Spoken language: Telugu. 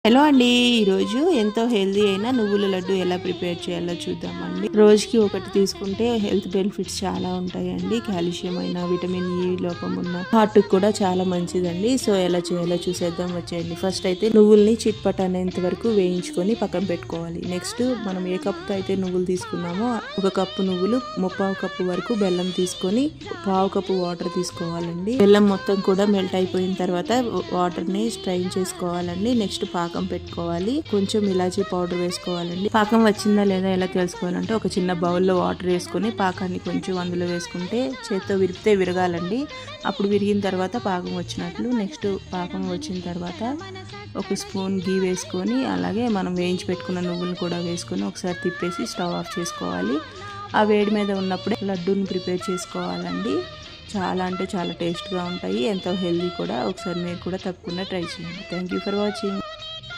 హలో అండి, ఈరోజు ఎంతో హెల్దీ అయిన నువ్వుల లడ్డు ఎలా ప్రిపేర్ చేయాలో చూద్దామండి. రోజుకి ఒకటి తీసుకుంటే హెల్త్ బెనిఫిట్స్ చాలా ఉంటాయండి. కాల్షియం అయినా, విటమిన్ ఈ లోపం ఉన్న హార్ట్ కూడా చాలా మంచిదండి. సో ఎలా చేయాలో చూసేద్దాం వచ్చేయండి. ఫస్ట్ అయితే నువ్వుల్ని చిట్పట్ అనేంత వరకు వేయించుకొని పక్కన పెట్టుకోవాలి. నెక్స్ట్ మనం ఏ కప్తో అయితే నువ్వులు తీసుకున్నామో 1 కప్పు నువ్వులు, 3/4 కప్పు వరకు బెల్లం తీసుకొని 1/2 కప్పు వాటర్ తీసుకోవాలండి. బెల్లం మొత్తం కూడా మెల్ట్ అయిపోయిన తర్వాత వాటర్ ని స్ట్రైన్ చేసుకోవాలండి. నెక్స్ట్ పాకం పెట్టుకోవాలి. కొంచెం ఇలాచీ పౌడర్ వేసుకోవాలండి. పాకం వచ్చిందా లేదా ఎలా తెలుసుకోవాలంటే ఒక చిన్న బౌల్లో వాటర్ వేసుకొని పాకాన్ని కొంచెం అందులో వేసుకుంటే చేత్తో విరిపితే విరగాలండి. అప్పుడు విరిగిన తర్వాత పాకం వచ్చినట్లు. నెక్స్ట్ పాకం వచ్చిన తర్వాత 1 స్పూన్ గీ వేసుకొని అలాగే మనం వేయించి పెట్టుకున్న నువ్వులను కూడా వేసుకొని ఒకసారి తిప్పేసి స్టవ్ ఆఫ్ చేసుకోవాలి. ఆ వేడి మీద ఉన్నప్పుడే లడ్డూని ప్రిపేర్ చేసుకోవాలండి. చాలా అంటే చాలా టేస్ట్గా ఉంటాయి, ఎంతో హెల్దీ కూడా. ఒకసారి మీరు కూడా తప్పకుండా ట్రై చేయండి. Thank you for watching.